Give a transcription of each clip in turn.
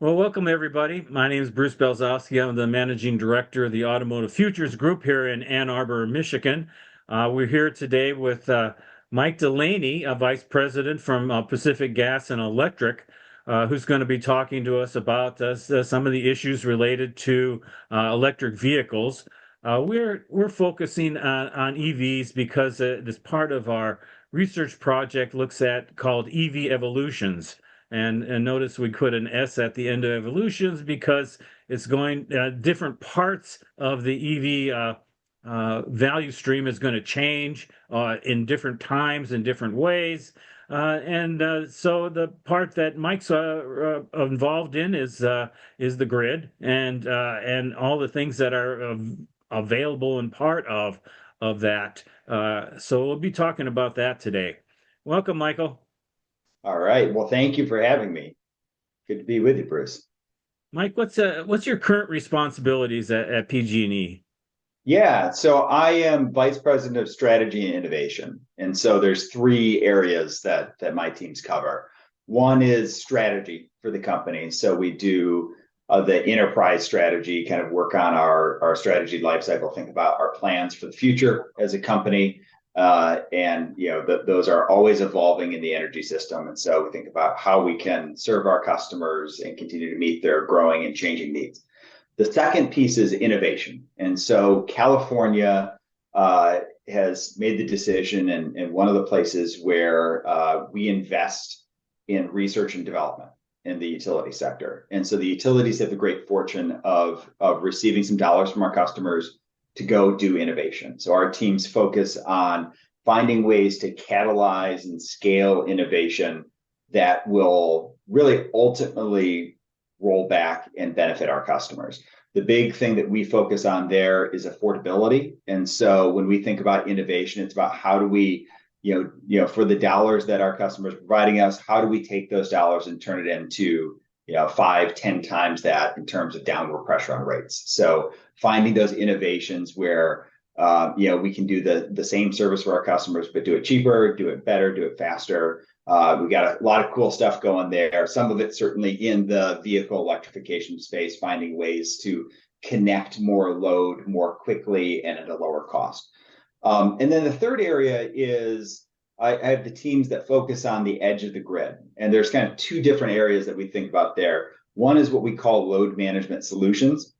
Well, welcome everybody. My name is Bruce Belzowski. I'm the managing director of the Automotive Futures Group here in Ann Arbor, Michigan. We're here today with Mike Delaney, a vice president from Pacific Gas and Electric, who's going to be talking to us about some of the issues related to electric vehicles. We're focusing on EVs because this part of our research project looks at called EV evolutions. And notice we put an S at the end of evolutions because it's going different parts of the EV value stream is going to change in different times in different ways. And so the part that Mike's involved in is the grid and all the things that are available and part of that. So we'll be talking about that today. Welcome, Michael. All right. Well, thank you for having me. Good to be with you, Bruce. Mike, what's your current responsibilities at PG&E? Yeah, so I am Vice President of Strategy and Innovation. And so there's three areas that my teams cover. One is strategy for the company. So we do the enterprise strategy, kind of work on our strategy lifecycle, think about our plans for the future as a company. Those are always evolving in the energy system. And so we think about how we can serve our customers and continue to meet their growing and changing needs. The second piece is innovation. And so California has made the decision, and one of the places where we invest in research and development in the utility sector. And so the utilities have the great fortune of receiving some dollars from our customers to go do innovation. So our teams focus on finding ways to catalyze and scale innovation that will really ultimately roll back and benefit our customers. The big thing that we focus on there is affordability. And so when we think about innovation, it's about how do we, for the dollars that our customers are providing us, how do we take those dollars and turn it into 5, 10 times that in terms of downward pressure on rates. So finding those innovations where we can do the same service for our customers, but do it cheaper, do it better, do it faster. We got a lot of cool stuff going there. Some of it certainly in the vehicle electrification space, finding ways to connect more load more quickly and at a lower cost. And then the third area is I have the teams that focus on the edge of the grid. And there's kind of two different areas that we think about there. One is what we call load management solutions.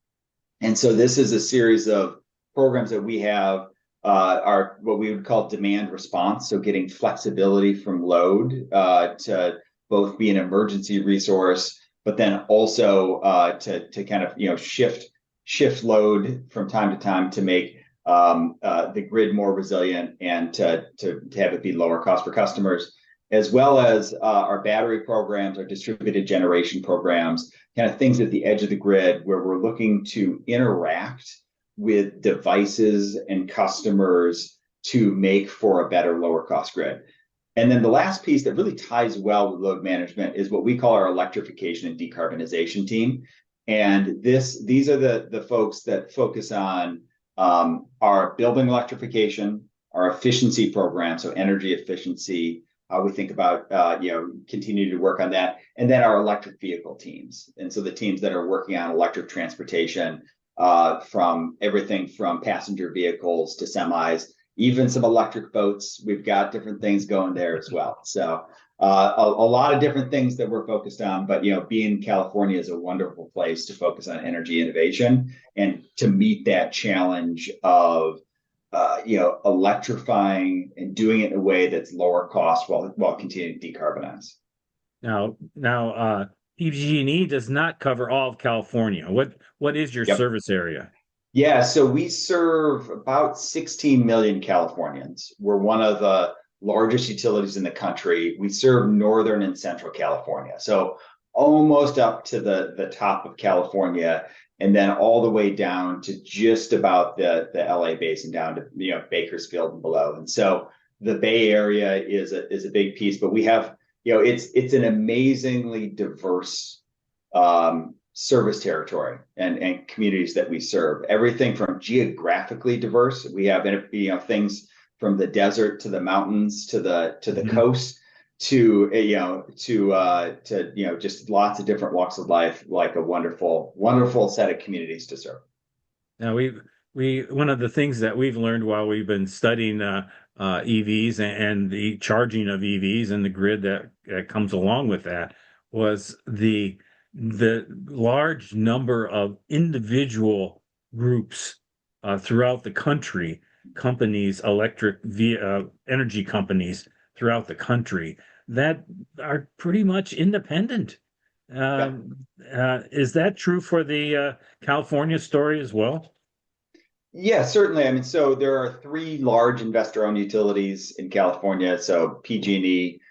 And so this is a series of programs that we have are what we would call demand response. So getting flexibility from load to both be an emergency resource, but then also to kind of shift load from time to time to make the grid more resilient and to have it be lower cost for customers, as well as our battery programs, our distributed generation programs, kind of things at the edge of the grid where we're looking to interact with devices and customers to make for a better, lower cost grid. And then the last piece that really ties well with load management is what we call our electrification and decarbonization team. And these are the folks that focus on our building electrification, our efficiency program, so energy efficiency. We think about continue to work on that, and then our electric vehicle teams. And so the teams that are working on electric transportation, from everything from passenger vehicles to semis, even some electric boats. We've got different things going there as well. So a lot of different things that we're focused on, but being California is a wonderful place to focus on energy innovation and to meet that challenge of electrifying and doing it in a way that's lower cost while continuing to decarbonize. Now, PG&E does not cover all of California. What is your Yep. service area? Yeah, so we serve about 16 million Californians. We're one of the largest utilities in the country. We serve Northern and Central California. So almost up to the top of California, and then all the way down to just about the LA basin down to Bakersfield and below. And so the Bay Area is a big piece, but we have it's an amazingly diverse service territory and communities that we serve. Everything from geographically diverse. We have things from the desert to the mountains to the Mhm. coast to just lots of different walks of life, like a wonderful set of communities to serve. Now we one of the things that we've learned while we've been studying EVs and the charging of EVs and the grid that comes along with that was the large number of individual groups throughout the country, companies, energy companies throughout the country that are pretty much independent. Yeah. Is that true for the California story as well? Yeah, certainly. I mean, so there are three large investor-owned utilities in California. So PG&E,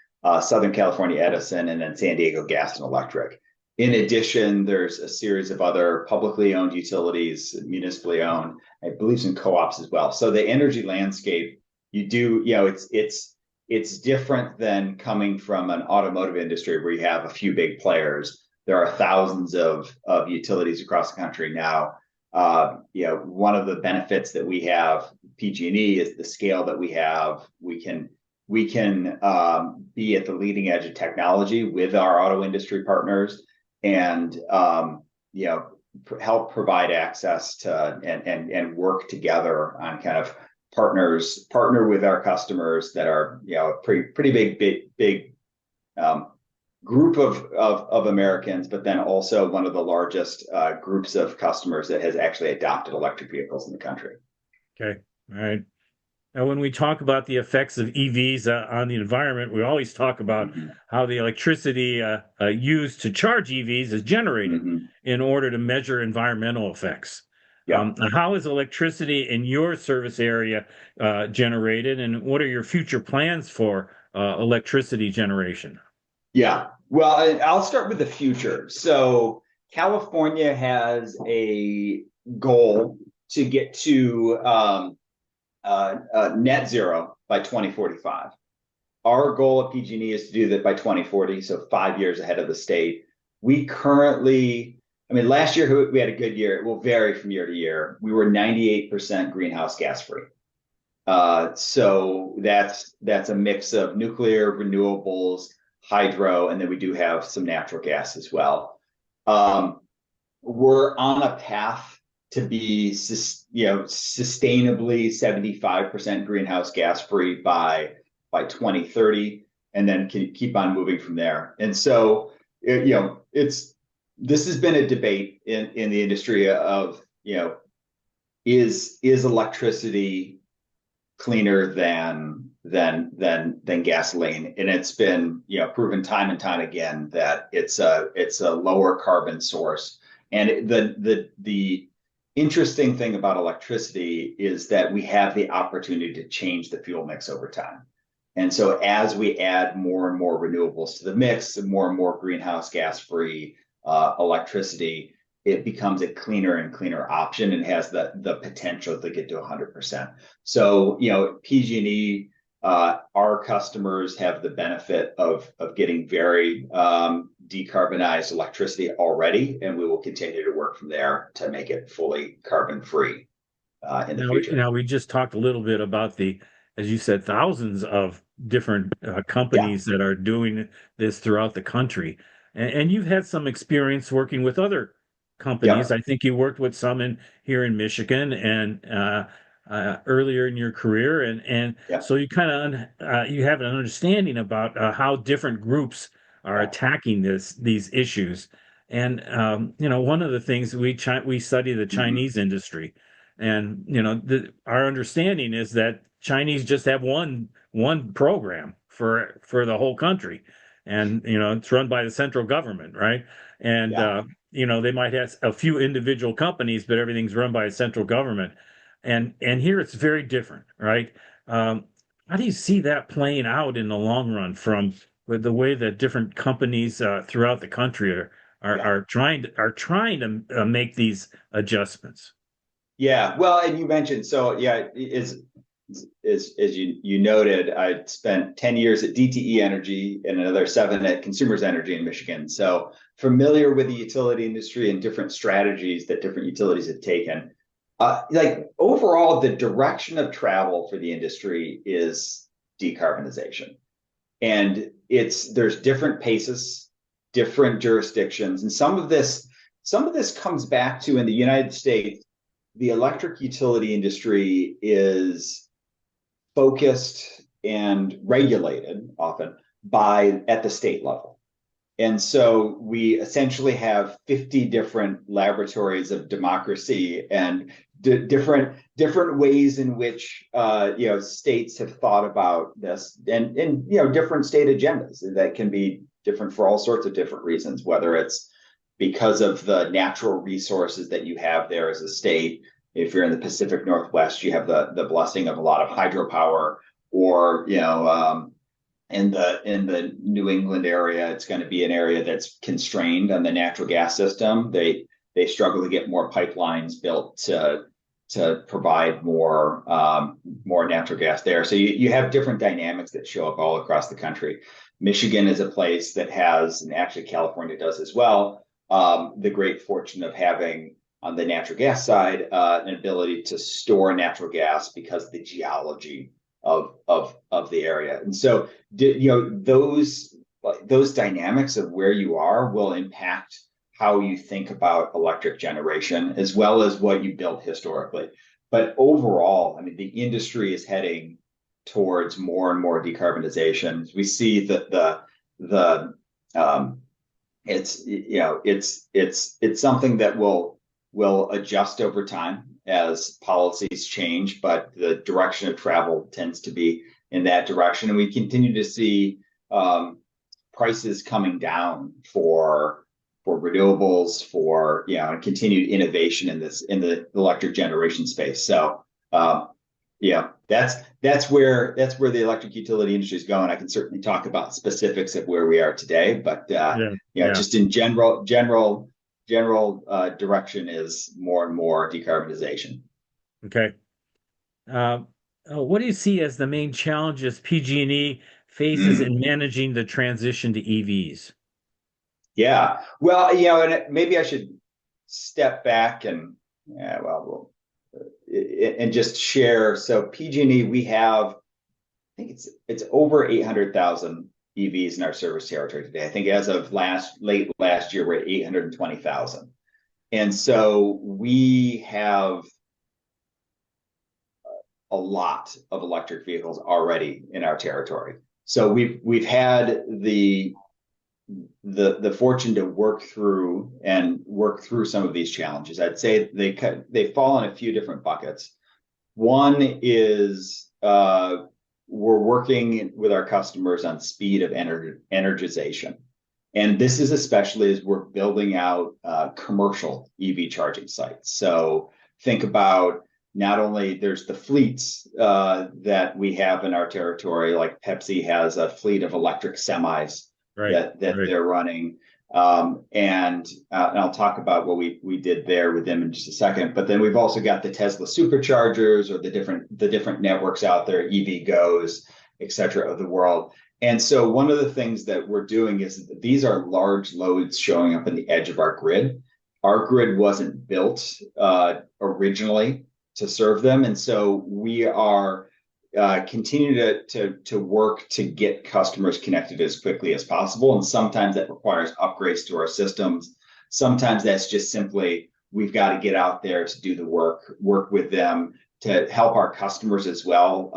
Southern California Edison, and then San Diego Gas and Electric. In addition, there's a series of other publicly owned utilities, municipally owned, I believe some co-ops as well. So the energy landscape, it's different than coming from an automotive industry where you have a few big players. There are thousands of utilities across the country now. One of the benefits that we have, PG&E, is the scale that we have. We can be at the leading edge of technology with our auto industry partners, and help provide access to and work together on kind of partner with our customers that are a pretty big group of Americans, but then also one of the largest groups of customers that has actually adopted electric vehicles in the country. Okay, all right. Now, when we talk about the effects of EVs on the environment, we always talk about Mm-hmm. how the electricity used to charge EVs is generated Mm-hmm. in order to measure environmental effects. Yeah. How is electricity in your service area generated, and what are your future plans for electricity generation? Yeah. Well, I'll start with the future. So California has a goal to get to net zero by 2045. Our goal at PG&E is to do that by 2040, so 5 years ahead of the state. We currently, I mean, last year we had a good year. It will vary from year to year. We were 98% greenhouse gas free. So that's a mix of nuclear, renewables, hydro, and then we do have some natural gas as well. We're on a path to be sustainably 75% greenhouse gas free by 2030, and then can keep on moving from there. And so this has been a debate in the industry of is electricity cleaner than gasoline, and it's been proven time and time again that it's a lower carbon source. And the interesting thing about electricity is that we have the opportunity to change the fuel mix over time. And so as we add more and more renewables to the mix, and more greenhouse gas free electricity, it becomes a cleaner and cleaner option and has the potential to get to 100%. So, PG&E, our customers have the benefit of getting very decarbonized electricity already, and we will continue to work from there to make it fully carbon free in the future. Now, we just talked a little bit about as you said, thousands of different Yeah. companies that are doing this throughout the country. And you've had some experience working with other companies. Yeah. I think you worked with some here in Michigan and earlier in your career, and Yeah. so you kind of you have an understanding about how different groups are Yeah. attacking these issues. And one of the things we study the Mm-hmm. Chinese industry, and our understanding is that Chinese just have one program for the whole country, and it's run by the central government, right? And Yeah. they might have a few individual companies, but everything's run by a central government. And here it's very different, right? How do you see that playing out in the long run from with the way that different companies throughout the country Yeah. are trying to make these adjustments? Yeah. Well, and you mentioned, so yeah, as you noted, I spent 10 years at DTE Energy and another 7 at Consumers Energy in Michigan. So familiar with the utility industry and different strategies that different utilities have taken. Like overall, the direction of travel for the industry is decarbonization. and there's different paces, different jurisdictions, and some of this comes back to, in the United States, the electric utility industry is focused and regulated often by at the state level. And so we essentially have 50 different laboratories of democracy and different ways in which states have thought about this, and different state agendas that can be different for all sorts of different reasons, whether it's because of the natural resources that you have there as a state. If you're in the Pacific Northwest, you have the blessing of a lot of hydropower, or in the New England area, it's going to be an area that's constrained on the natural gas system. They struggle to get more pipelines built to provide more natural gas there. So you have different dynamics that show up all across the country. Michigan is a place that has, and actually California does as well, the great fortune of having, on the natural gas side, an ability to store natural gas because of the geology of the area. And so those dynamics of where you are will impact how you think about electric generation, as well as what you built historically. But overall, I mean, the industry is heading towards more and more decarbonization. We see that it's something that will adjust over time as policies change, but the direction of travel tends to be in that direction. And we continue to see prices coming down for renewables, for and continued innovation in the electric generation space. So that's where the electric utility industry is going. I can certainly talk about specifics of where we are today, but just in general direction is more and more decarbonization. Okay. What do you see as the main challenges PG&E faces in managing the transition to EVs? Yeah, well, and maybe I should step back and just share. So PG&E, we have, I think it's over 800,000 EVs in our service territory today. I think as of late last year, we're at 820,000. And so we have a lot of electric vehicles already in our territory. So we've had the fortune to work through some of these challenges. I'd say they fall in a few different buckets. One is we're working with our customers on speed of energization. And this is especially as we're building out commercial EV charging sites. So think about, not only there's the fleets that we have in our territory, like Pepsi has a fleet of electric semis that they're running. And I'll talk about what we did there with them in just a second. But then we've also got the Tesla superchargers, or the different networks out there, EVgo's, et cetera, of the world. And so one of the things that we're doing is that these are large loads showing up in the edge of our grid. Our grid wasn't built originally to serve them. And so we are continuing to work to get customers connected as quickly as possible. And sometimes that requires upgrades to our systems. Sometimes that's just simply, we've got to get out there to do the work with them, to help our customers as well,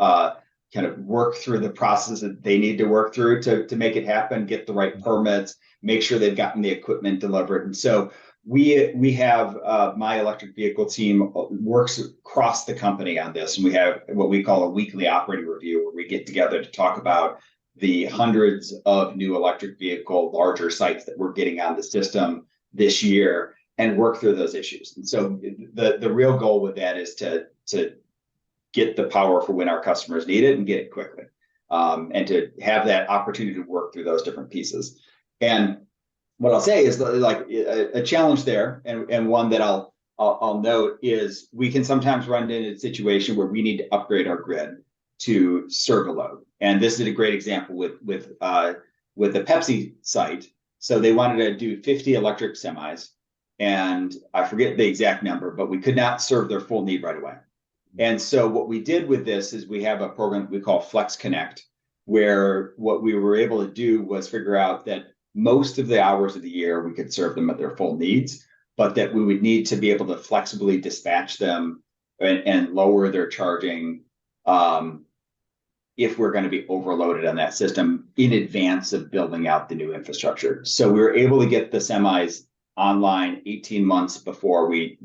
kind of work through the process that they need to work through to make it happen, get the right permits, make sure they've gotten the equipment delivered. And so we have my electric vehicle team works across the company on this, and we have what we call a weekly operating review, where we get together to talk about the hundreds of new electric vehicle larger sites that we're getting on the system this year, and work through those issues. And so the real goal with that is to get the power for when our customers need it and get it quickly, and to have that opportunity to work through those different pieces. And what I'll say is, like, a challenge there, and one that I'll note is, we can sometimes run into a situation where we need to upgrade our grid to serve a load. And this is a great example with the Pepsi site. So they wanted to do 50 electric semis, and I forget the exact number, but we could not serve their full need right away. And so what we did with this is, we have a program we call Flex Connect, where what we were able to do was figure out that most of the hours of the year we could serve them at their full needs, but that we would need to be able to flexibly dispatch them and lower their charging um, if we're going to be overloaded on that system in advance of building out the new infrastructure. So we were able to get the semis online 18 months before we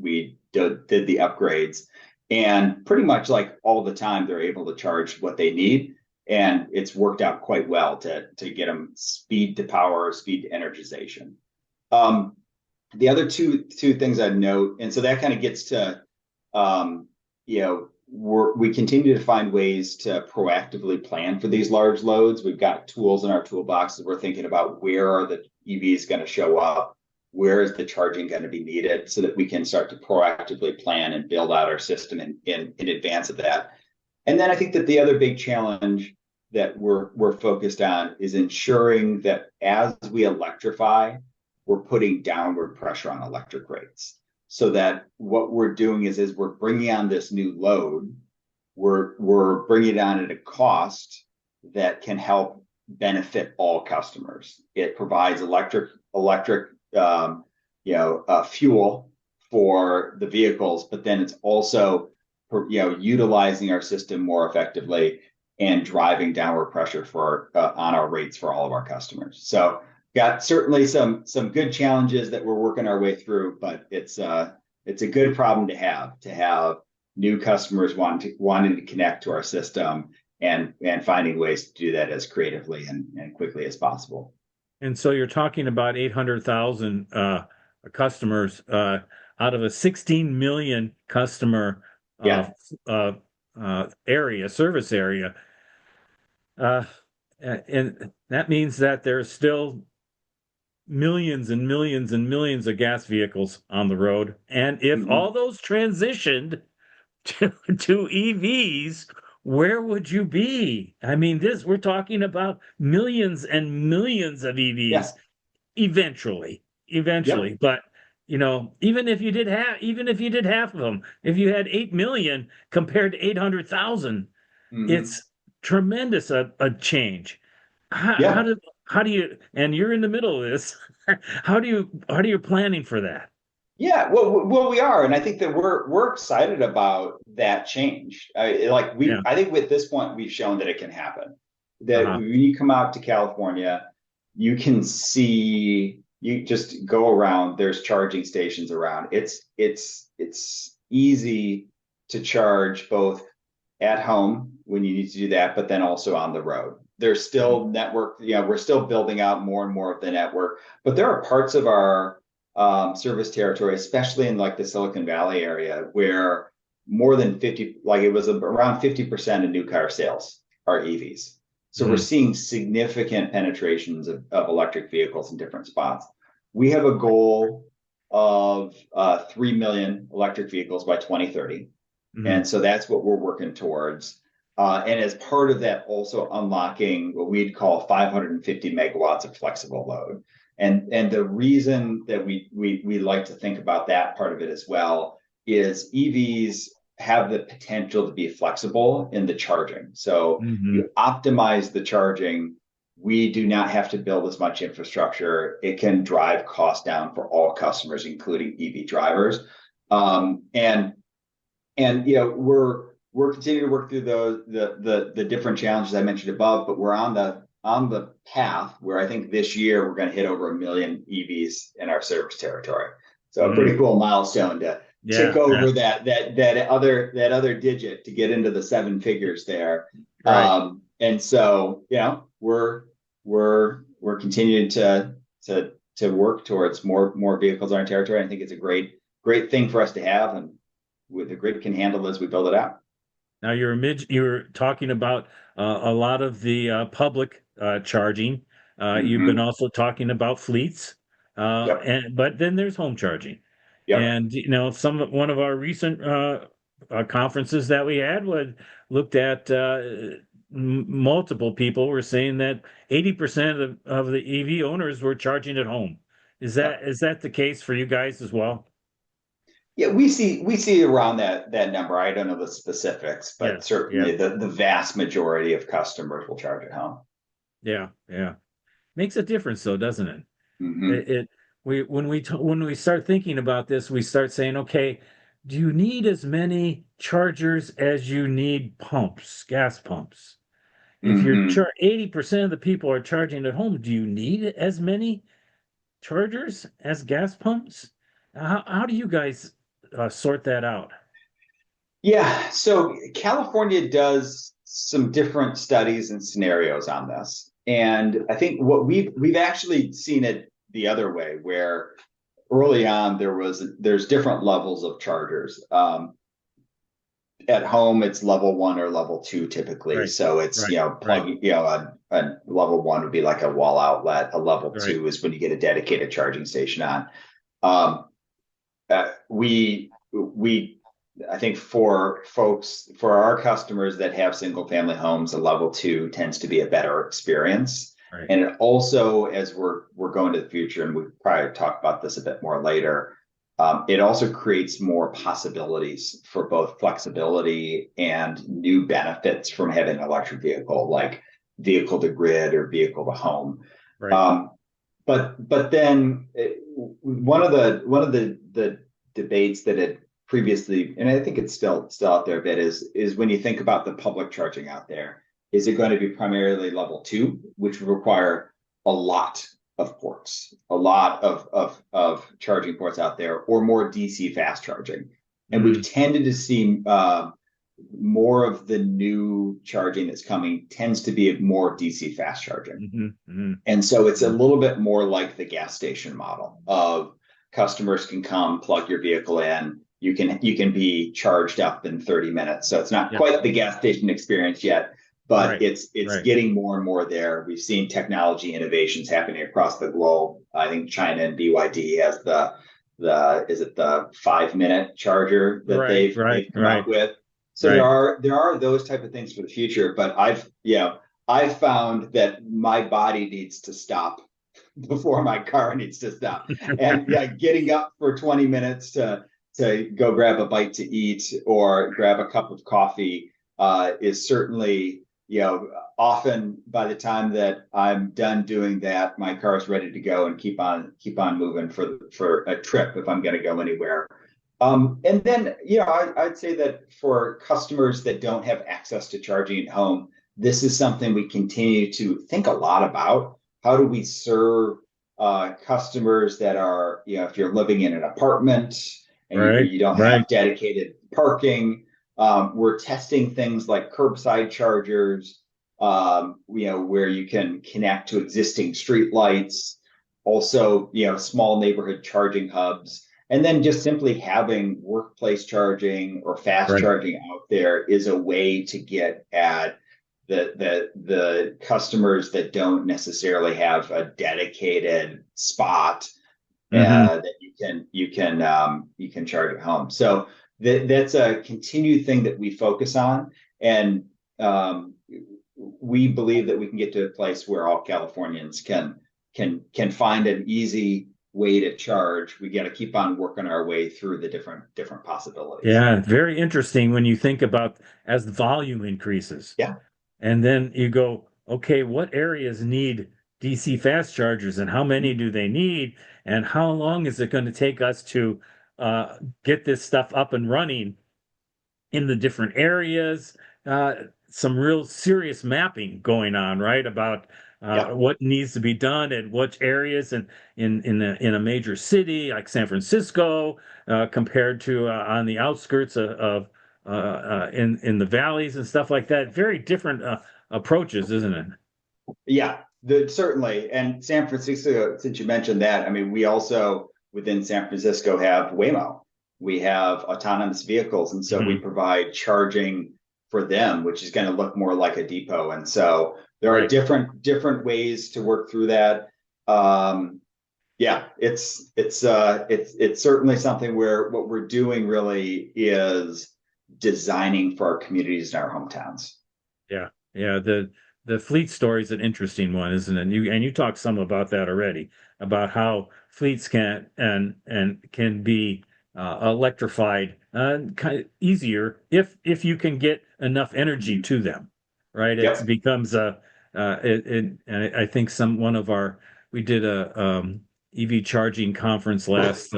did the upgrades. And pretty much like all the time, they're able to charge what they need. And it's worked out quite well to get them speed to power, speed to energization. Um, the other two things I'd note, and so that kind of gets to um, you know, we continue to find ways to proactively plan for these large loads. We've got tools in our toolbox that we're thinking about where are the EVs going to show up, where is the charging going to be needed, so that we can start to proactively plan and build out our system in advance of that. And then I think that the other big challenge that we're focused on is ensuring that as we electrify, we're putting downward pressure on electric rates so that what we're doing is we're bringing on this new load, we're bringing it on at a cost that can help benefit all customers. It provides electric fuel for the vehicles, but then it's also utilizing our system more effectively and driving downward pressure for on our rates for all of our customers. So got certainly some good challenges that we're working our way through, but it's a good problem to have new customers wanting to connect to our system and finding ways to do that as creatively and quickly as possible. And so you're talking about 800,000 customers out of a 16 million customer uh, Yeah. uh, service area. Uh, and that means that there's still millions and millions and millions of gas vehicles on the road. And if Mm-hmm. all those transitioned to EVs, where would you be? I mean, we're talking about millions and millions of Yeah. EVs Yep. eventually. But even if you did half of them, if you had 8 million compared to 800,000, Mm-hmm. it's tremendous a change. How, how Yeah. do how do you, and you're in the middle of this, how do you planning for that? Yeah, well, we are, and I think that we're excited about that change. Yeah. I think at this point we've shown that it can happen. That Uh-huh. when you come out to California, you can see you just go around. There's charging stations around. It's easy to charge both at home when you need to do that, but then also on the road. There's still network. We're still building out more and more of the network, but there are parts of our service territory, especially in like the Silicon Valley area, where more than 50, like it was around 50% of new car sales are EVs. So we're Mhm. seeing significant penetrations of electric vehicles in different spots. We have a goal of 3 million electric vehicles by 2030. Mhm. And so that's what we're working towards. And as part of that, also unlocking what we'd call 550 megawatts of flexible load. And the reason that we like to think about that part of it as well is EVs have the potential to be flexible in the charging. So Mhm. you optimize the charging. We do not have to build as much infrastructure. It can drive costs down for all customers, including EV drivers. And we're continuing to work through the different challenges I mentioned above, but we're on the path where I think this year we're going to hit over 1 million EVs in our service territory. So a Mhm. pretty cool milestone to tick Yeah, yeah, over that other digit to get into the seven figures there. right. And so we're continuing to work towards more vehicles on our territory. I think it's a great thing for us to have, and with the grid can handle as we build it out. Now you're talking about a lot of the public charging. You've been Mm-hmm. also talking about fleets, Yep. and but then there's home charging. Yep. And one of our recent conferences that we had looked at multiple people were saying that 80% of the EV owners were charging at home. Yep. Is that the case for you guys as well? Yeah, we see around that number. I don't know the specifics, Yeah, but yeah, certainly the vast majority of customers will charge at home. yeah, yeah. Makes a difference though, doesn't it? Hmm. It we when we start thinking about this, we start saying, okay, do you need as many chargers as you need pumps, gas pumps? If you're Hmm. 80% of the people are charging at home, do you need as many chargers as gas pumps? How do you guys sort that out? Yeah, so California does some different studies and scenarios on this. And I think what we've actually seen it the other way, where early on there's different levels of chargers. At home, it's level one or level two typically. Right, So it's right, right, plugging, a level one would be like a wall outlet. A level right, two is when you get a dedicated charging station on. Um, we I think for our customers that have single family homes, a level two tends to be a better experience. right. And it also, as we're going to the future, and we probably talk about this a bit more later, it also creates more possibilities for both flexibility and new benefits from having an electric vehicle, like vehicle to grid or vehicle to home. Right. Um, but then one of the debates that had previously, and I think it's still out there a bit, is when you think about the public charging out there, is it going to be primarily level two, which would require a lot of ports, a lot of charging ports out there, or more DC fast charging? And we've Mm, tended to see more of the new charging that's coming tends to be more DC fast charging. hmm hmm And so it's a hmm little bit more like the gas station model of customers can come plug your vehicle in. You can be charged up in 30 minutes. So it's not Yep. quite the gas station experience yet, but Right. it's Right. getting more and more there. We've seen technology innovations happening across the globe. I think China and BYD has the is it the 5 minute charger that Right. Right. they've come Right. out with. So there Right. are there are those type of things for the future, but I've found that my body needs to stop before my car needs to stop. And yeah, getting up for 20 minutes to go grab a bite to eat or grab a cup of coffee is certainly, often by the time that I'm done doing that, my car is ready to go and keep on moving for a trip if I'm going to go anywhere. And then, I'd say that for customers that don't have access to charging at home, this is something we continue to think a lot about. How do we serve customers that are, if you're living in an apartment and you, Right. you don't Right. have dedicated parking, we're testing things like curbside chargers, where you can connect to existing street lights, also, small neighborhood charging hubs. And then just simply having workplace charging or fast Right. charging out there is a way to get at the customers that don't necessarily have a dedicated spot hmm that you can charge at home. So that's a continued thing that we focus on, and um, we believe that we can get to a place where all Californians can find an easy way to charge. We got to keep on working our way through the different possibilities. Yeah. Very interesting when you think about as the volume increases. Yeah. And then you go, okay, what areas need DC fast chargers and how many do they need? And how long is it going to take us to get this stuff up and running in the different areas? Uh, some real serious mapping going on, right? About Yeah. what needs to be done in which areas and in a major city like San Francisco compared to on the outskirts in the valleys and stuff like that. Very different approaches, isn't it? Yeah, certainly. And San Francisco, since you mentioned that, I mean, we also within San Francisco have Waymo. We have autonomous vehicles, and so we Mhm. provide charging for them, which is going to look more like a depot. And so there are Right. different ways to work through that. Um, yeah, it's certainly something where what we're doing really is designing for our communities and our hometowns. Yeah. Yeah. The fleet story is an interesting one, isn't it? And you talked some about that already, about how fleets can and can be electrified, kind of easier if you can get enough energy to them, right? It Yep. becomes a and I think some one of our we did a EV charging conference last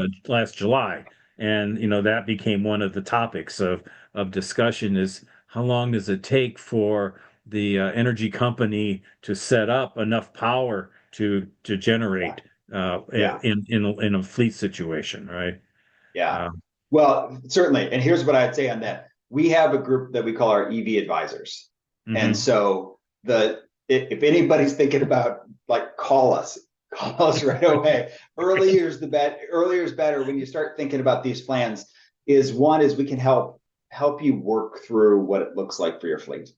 July, and that became one of the topics of discussion is how long does it take for the energy company to set up enough power to Yeah. generate Yeah. in a fleet situation, right? Yeah. Um, Well, certainly. And here's what I'd say on that. We have a group that we call our EV advisors. And mhm. so if anybody's thinking about like call us right away. Earlier is better when you start thinking about these plans is one is we can help you work through what it looks like for your fleet.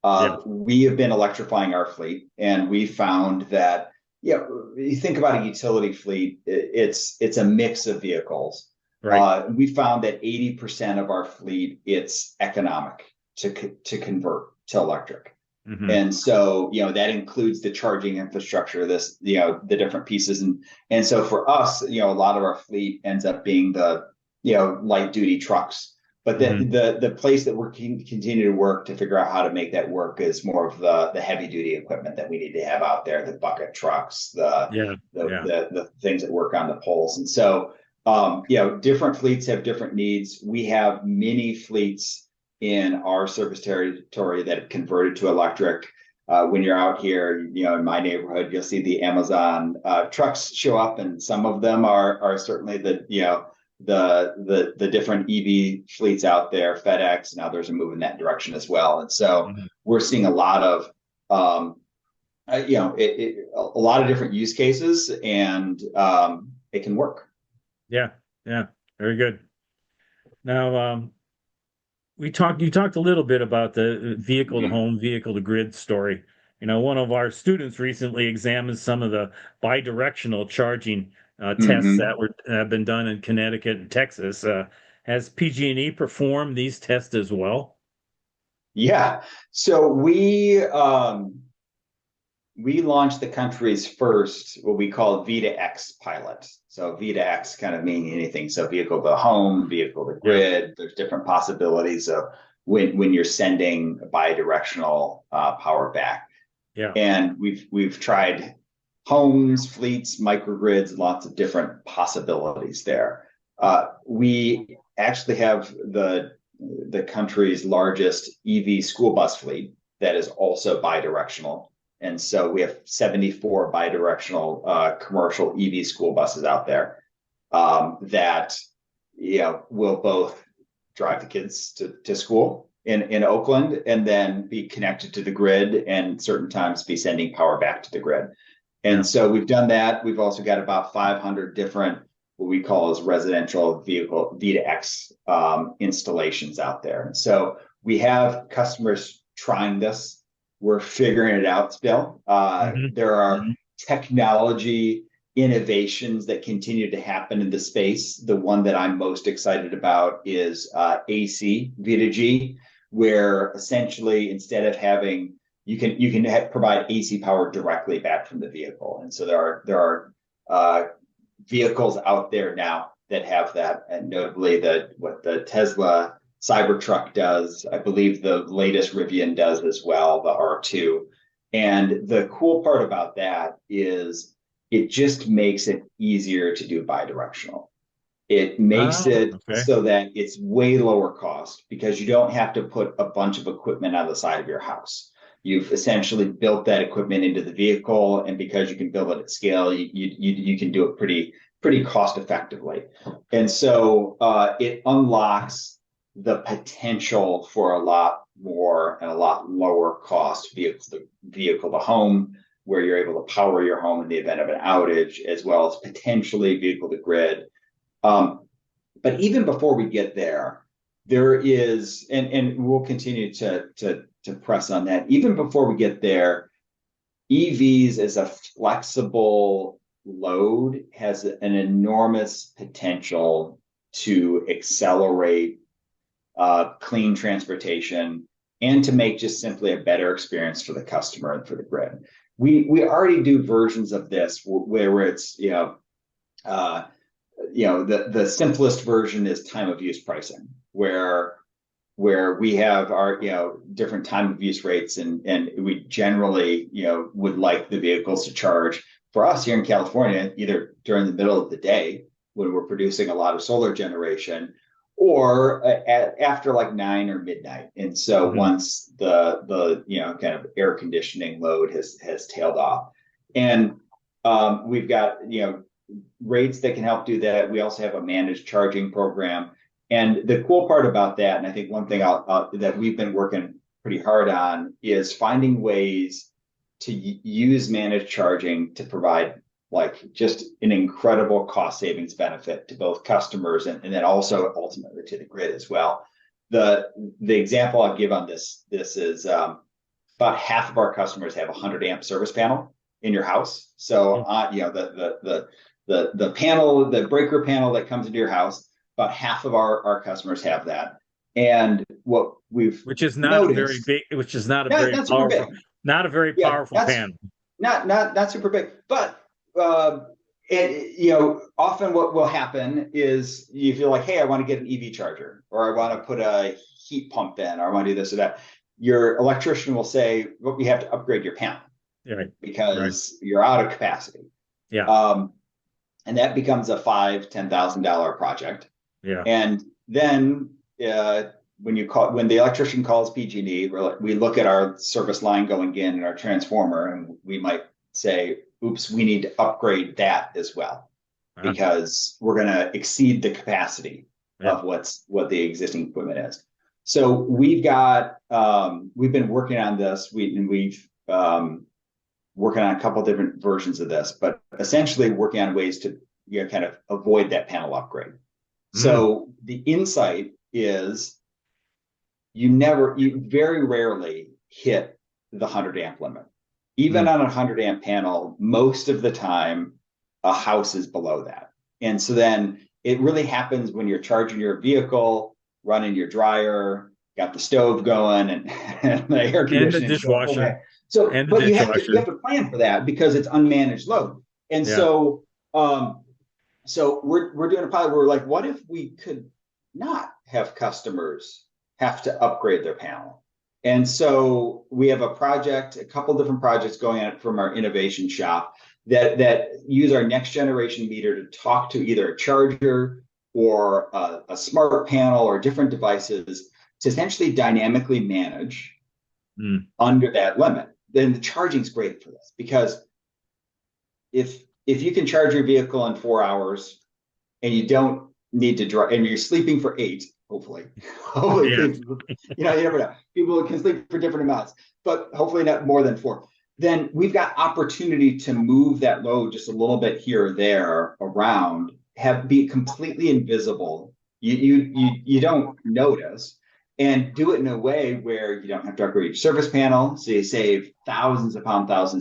Yeah, We have been electrifying our fleet, and we found that you think about a utility fleet, it's a mix of vehicles. right. We found that 80% of our fleet it's economic to convert to electric. Hmm. And so, that includes the charging infrastructure, the different pieces. And so for us, a lot of our fleet ends up being the, light duty trucks. But Hmm. the place that we're continue to work to figure out how to make that work is more of the heavy duty equipment that we need to have out there, the bucket trucks, Yeah, yeah. the things that work on the poles. And so, different fleets have different needs. We have many fleets in our service territory that have converted to electric. When you're out here, in my neighborhood, you'll see the Amazon trucks show up, and some of them are certainly the different EV fleets out there. FedEx and others are moving that direction as well, and so Hmm. we're seeing a lot of a lot of different use cases, and it can work. Yeah, yeah. Very good. Now, you talked a little bit about the vehicle to Mm-hmm. home, vehicle to grid story. One of our students recently examined some of the bidirectional charging tests Mm-hmm. that have been done in Connecticut and Texas. Has PG&E performed these tests as well? Yeah. So we launched the country's first what we call V2X pilot. So V2X kind of meaning anything. So vehicle to home, vehicle to Yeah, grid. There's different possibilities of when you're sending bidirectional power back. yeah. And we've tried homes, fleets, microgrids, lots of different possibilities there. We actually have the country's largest EV school bus fleet that is also bidirectional. And so we have 74 bidirectional commercial EV school buses out there that will both drive the kids to school in Oakland and then be connected to the grid and certain times be sending power back to the grid. And Yeah. so we've done that. We've also got about 500 different what we call as residential vehicle V2X installations out there. And so we have customers trying this. We're figuring it out still. Hmm. There are technology innovations that continue to happen in the space. The one that I'm most excited about is AC V2G, where essentially instead of having provide AC power directly back from the vehicle, and so there are vehicles out there now that have that, and notably what the Tesla Cybertruck does. I believe the latest Rivian does as well, the R2. And the cool part about that is it just makes it easier to do bidirectional. It makes Ah, it okay. so that it's way lower cost because you don't have to put a bunch of equipment on the side of your house. You've essentially built that equipment into the vehicle, and because you can build it at scale, you can do it pretty cost effectively. And so it unlocks the potential for a lot more and a lot lower cost vehicle to home, where you're able to power your home in the event of an outage, as well as potentially vehicle to grid. But even before we get there, there is, and we'll continue to press on that. Even before we get there, EVs as a flexible load has an enormous potential to accelerate clean transportation and to make just simply a better experience for the customer and for the grid. We already do versions of this where it's uh, the simplest version is time of use pricing, where we have our different time of use rates, and we generally would like the vehicles to charge for us here in California either during the middle of the day when we're producing a lot of solar generation, or after like 9 or midnight. And so Mhm. once the kind of air conditioning load has tailed off, and we've got rates that can help do that. We also have a managed charging program. And the cool part about that, and I think one thing that we've been working pretty hard on, is finding ways to use managed charging to provide like just an incredible cost savings benefit to both customers and then also ultimately to the grid as well. The example I'll give on this is about half of our customers have a 100 amp service panel in your house. So the panel, the breaker panel that comes into your house, about half of our customers have that. And what we've Which is not a very noticed, big, which is not a no, very not super powerful, big. not a very Yeah, powerful panel. not super big, but uh, often what will happen is you feel like, hey, I want to get an EV charger, or I want to put a heat pump in, or I want to do this or that. Your electrician will say, well, you have to upgrade your panel Right. Right. because you're out of capacity. Yeah. Um, and that becomes a $5,000-$10,000 project. Yeah. And then when the electrician calls PG&E, we look at our service line going in and our transformer, and we might say, "Oops, we need to upgrade that as well Uh, because we're going to exceed the capacity yeah. of what the existing equipment is." So we've been working on this. We've working on a couple of different versions of this, but essentially working on ways to kind of avoid that panel upgrade. Mm. So the insight is you very rarely hit the 100 amp limit. Even Mm. on a 100 amp panel, most of the time a house is below that. And so then it really happens when you're charging your vehicle, running your dryer, got the stove going, and, and the air And the conditioning is going full dishwasher. bang. So, And the but you dishwasher. have to plan for that because it's unmanaged load. And Yeah. so we're doing a pilot where we're like, what if we could not have customers have to upgrade their panel? And so we have a couple different projects going on from our innovation shop that use our next generation meter to talk to either a charger or a smart panel or different devices to essentially dynamically manage Mm. under that limit. Then the charging is great for this because if you can charge your vehicle in 4 hours and you don't need to drive and you're sleeping for 8, hopefully, hopefully, Yeah. you never know. People can sleep for different amounts, but hopefully not more than 4. Then we've got opportunity to move that load just a little bit here or there around, have be completely invisible. You don't notice, and do it in a way where you don't have to upgrade your service panel, so you save thousands of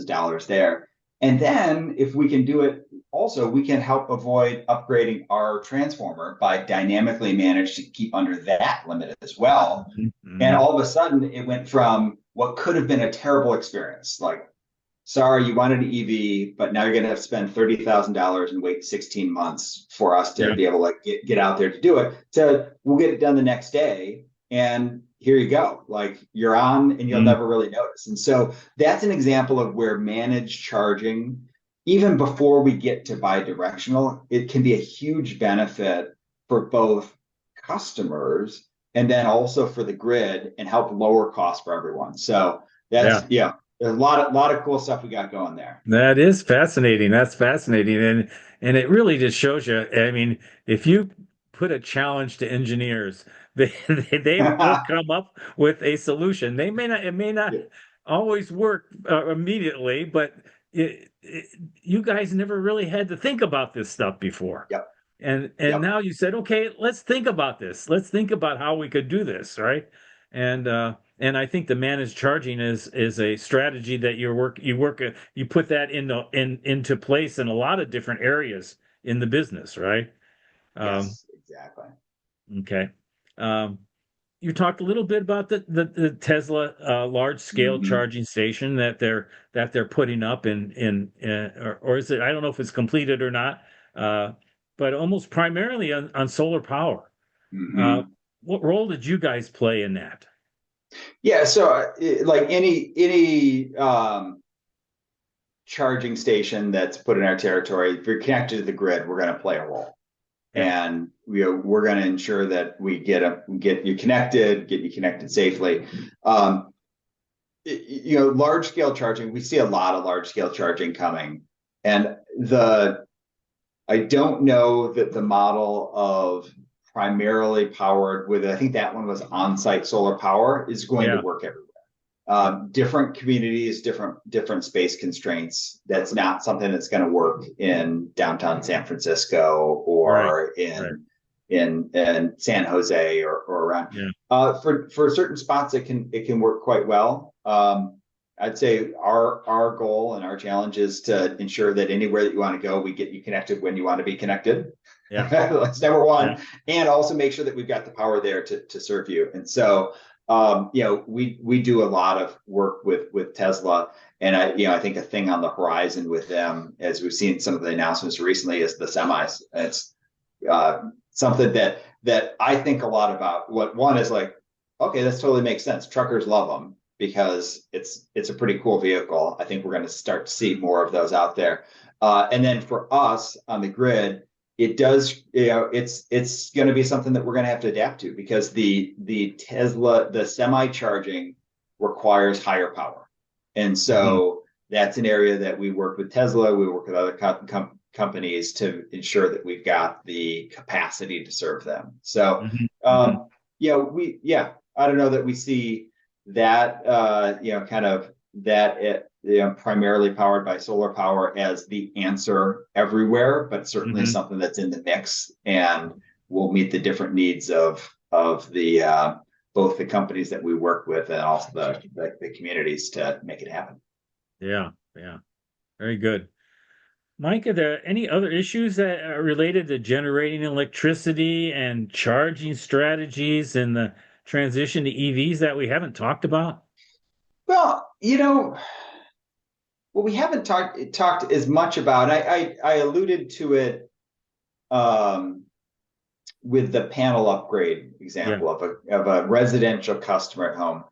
dollars there. And then if we can do it also, we can help avoid upgrading our transformer by dynamically manage to keep under that limit as well. And Mm. all of a sudden, it went from what could have been a terrible experience, like, sorry, you wanted an EV, but now you're going to have to spend $30,000 and wait 16 months for us to Yeah. be able to get out there to do it. To we'll get it done the next day, and here you go. Like you're on, and you'll Mm. never really notice. And so that's an example of where managed charging, even before we get to bi-directional, it can be a huge benefit for both customers and then also for the grid and help lower costs for everyone. So that's Yeah. yeah, there's a lot of cool stuff we got going there. That is fascinating. That's fascinating. And it really just shows you, I mean, if you put a challenge to engineers, they will come up with a solution. It may not always work immediately, but you guys never really had to think about this stuff before. Yep, And yep, now you said, okay, let's think about this. Let's think about how we could do this, right? And I think the managed charging is a strategy that you put that into place in a lot of different areas in the business, right? Um, yes, exactly. okay. Um, you talked a little bit about the Tesla large scale Mm-hmm. charging station that they're putting up or is it, I don't know if it's completed or not. but almost primarily on solar power. Uh, Mhm. what role did you guys play in that? Yeah, so like any charging station that's put in our territory, if you're connected to the grid, we're going to play a role. Yeah, And we're going to ensure that we get you connected safely. Um, large scale charging, we see a lot of large scale charging coming, and the I don't know that the model of primarily powered with, I think that one was on-site solar power, is going to yeah, work everywhere. yeah, Different communities, different space constraints. That's not something that's going to work in downtown San Francisco right, or right, in San Jose or around. yeah, For certain spots, it can work quite well. I'd say our goal and our challenge is to ensure that anywhere that you want to go, we get you connected when you want to be connected. yeah, That's number yeah, one, and also make sure that we've got the power there to serve you. And so we do a lot of work with Tesla, and I think a thing on the horizon with them, as we've seen some of the announcements recently, is the semis. It's something that I think a lot about. What one is like, okay, this totally makes sense. Truckers love them because it's a pretty cool vehicle. I think we're going to start to see more of those out there. And then for us on the grid, it does, it's going to be something that we're going to have to adapt to, because the semi charging requires higher power. And hmm, so that's an area that we work with Tesla, we work with other companies to ensure that we've got the capacity to serve them. So, hmm, hmm, um, I don't know that we see that, kind of that primarily powered by solar power as the answer everywhere, but certainly hmm. something that's in the mix and will meet the different needs of the both the companies that we work with and also the communities to make it happen. Yeah, yeah, very good. Mike, are there any other issues that are related to generating electricity and charging strategies and the transition to EVs that we haven't talked about? Well, what we haven't talked as much about, I alluded to it um, with the panel upgrade Yeah. example of a residential customer at home.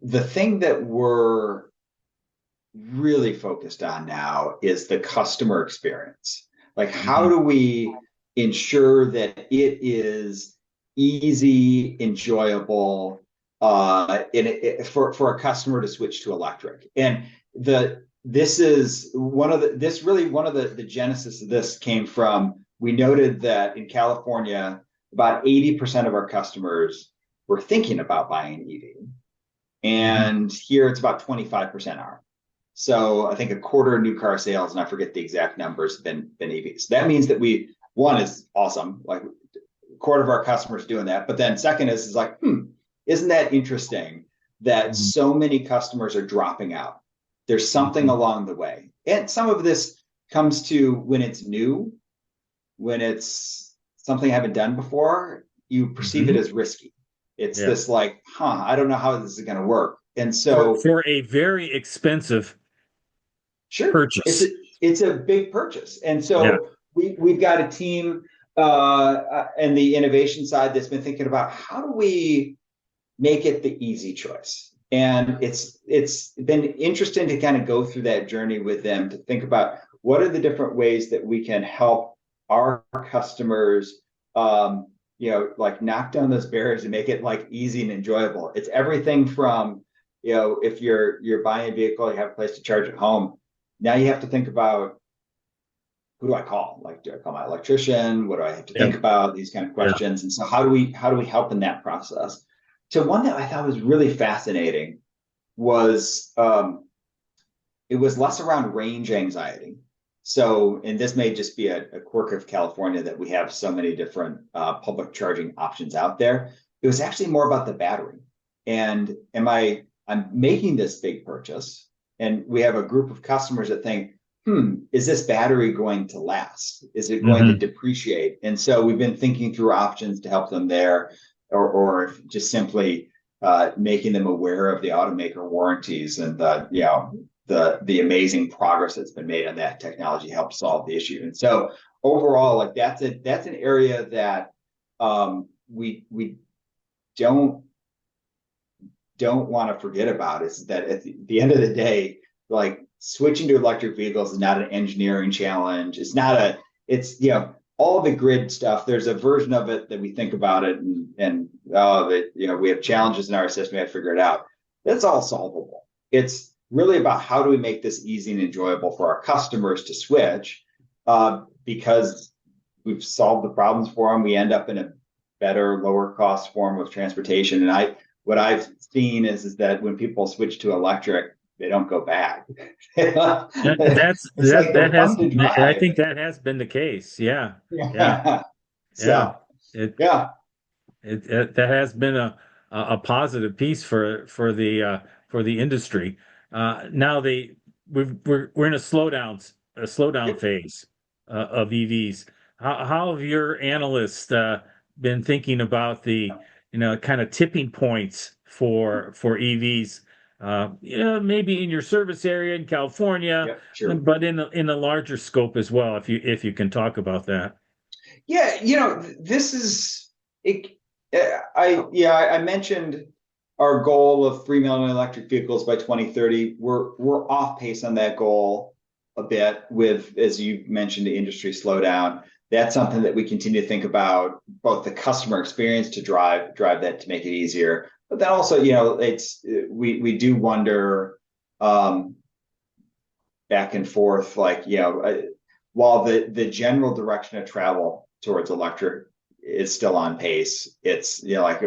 The thing that we're really focused on now is the customer experience. Like, how Hmm, do we ensure that it is easy, enjoyable, for a customer to switch to electric? And this is one of the genesis of this came from, we noted that in California, about 80% of our customers were thinking about buying an EV. hmm. And here it's about 25% are. So I think a quarter of new car sales, and I forget the exact numbers, have been EVs. That means that one is awesome, like a quarter of our customers doing that. But then second is like, isn't that interesting that Hmm, so many customers are dropping out? There's something hmm. along the way. And some of this comes to when it's new, when it's something I haven't done before, you perceive it Hmm. as risky. It's Yeah. this like, I don't know how this is going to work. And For so for a very expensive sure, it's a, purchase. it's a big purchase, and Yeah. so we've got a team and the innovation side that's been thinking about how do we make it the easy choice. And it's been interesting to kind of go through that journey with them to think about what are the different ways that we can help our customers, like knock down those barriers and make it like easy and enjoyable. It's everything from, if you're buying a vehicle, you have a place to charge at home. Now you have to think about, who do I call? Like, do I call my electrician? What do I have to Yeah. think about? These kind of Yeah. questions. And so how do we help in that process? So one that I thought was really fascinating was, it was less around range anxiety. So, and this may just be a quirk of California that we have so many different public charging options out there. It was actually more about the battery. And I'm making this big purchase, and we have a group of customers that think, is this battery going to last? Is it going to Hmm. depreciate? And so we've been thinking through options to help them there, or just simply making them aware of the automaker warranties and the amazing progress that's been made on that technology helps solve the issue. And so overall, like that's an area that we don't don't want to forget about is that at the end of the day, like switching to electric vehicles is not an engineering challenge. It's not a, it's, all the grid stuff. There's a version of it that we think about it and that, we have challenges in our system. We have to figure it out. That's all solvable. It's really about how do we make this easy and enjoyable for our customers to switch because we've solved the problems for them. We end up in a better, lower cost form of transportation. And what I've seen is that when people switch to electric, they don't go back. That's It's like that they're has fun to I drive. think that has been the case. Yeah. Yeah. Yeah. Yeah. So It yeah, that has been a positive piece for the industry. Now we're in a slowdown yep. phase of EVs. How have your analysts been thinking about the kind of tipping points for EVs? Maybe in your service area in California, Yep, sure. but in a larger scope as well, if you can talk about that. Yeah, this is it. I mentioned our goal of 3 million electric vehicles by 2030. We're off pace on that goal a bit with, as you mentioned, the industry slowdown. That's something that we continue to think about, both the customer experience to drive that to make it easier, but then also, it's we do wonder um, back and forth, like, while the general direction of travel towards electric is still on pace, it's, like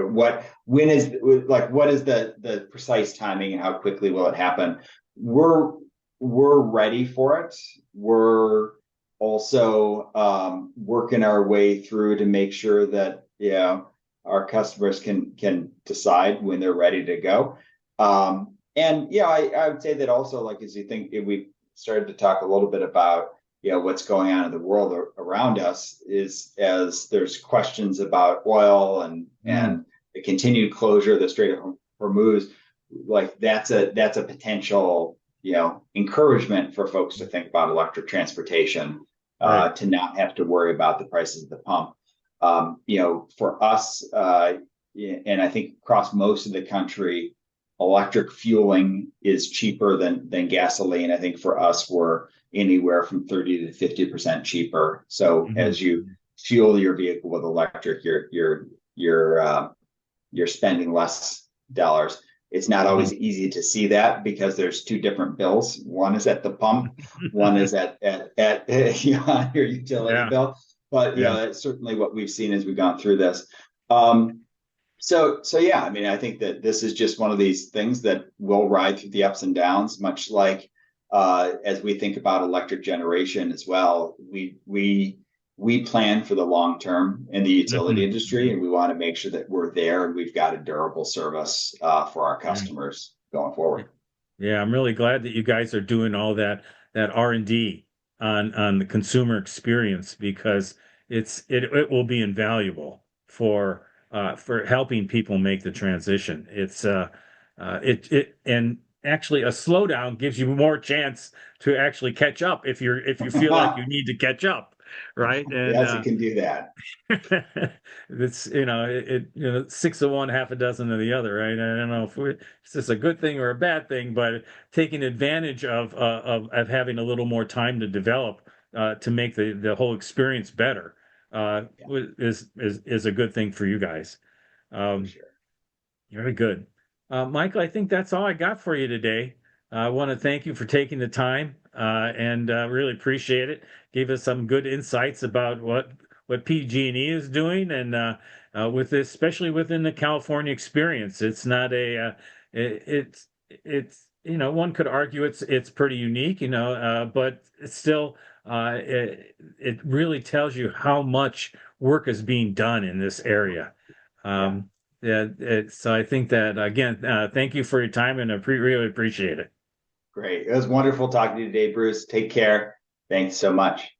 when is like what is the precise timing and how quickly will it happen? We're we're ready for it. We're also working our way through to make sure that our customers can decide when they're ready to go. And I would say that also, like, as you think, if we started to talk a little bit about what's going on in the world around us, is as there's questions about oil and the continued closure of the Strait of Hormuz, like that's a potential encouragement for folks to think about electric transportation, Right. to not have to worry about the prices at the pump. For us, and I think across most of the country, electric fueling is cheaper than gasoline. I think for us, we're anywhere from 30 to 50% cheaper. So Mhm. as you fuel your vehicle with electric, you're spending less dollars. It's not Mhm. always easy to see that because there's two different bills. One is at the pump, one is at on your utility Yeah. bill. But Yeah. that's certainly what we've seen as we've gone through this. So yeah, I mean, I think that this is just one of these things that will ride through the ups and downs, much like as we think about electric generation as well. We plan for the long term in the utility Mhm. industry, Mhm. and we want to make sure that we're there and we've got a durable service for our Yeah. customers going Yeah. forward. Yeah, I'm really glad that you guys are doing all that R&D on the consumer experience because it will be invaluable for helping people make the transition. It and actually a slowdown gives you more chance to actually catch up if you feel like you need to catch up, right? And Yes, it can do that. it's six of one, half a dozen of the other, right? I don't know if it's just a good thing or a bad thing, but taking advantage of having a little more time to develop to make the whole experience better Yeah, is a good thing for you guys. for Um, sure. Very good. Michael, I think that's all I got for you today. I want to thank you for taking the time and really appreciate it. Gave us some good insights about what PG&E is doing and with this, especially within the California experience. It's not it's one could argue it's pretty unique, but it's still it really tells you how much work is being done in this area. Yeah, Um, yeah, so I think that again, thank you for your time and I really appreciate it. great. It was wonderful talking to you today, Bruce. Take care. Thanks so much.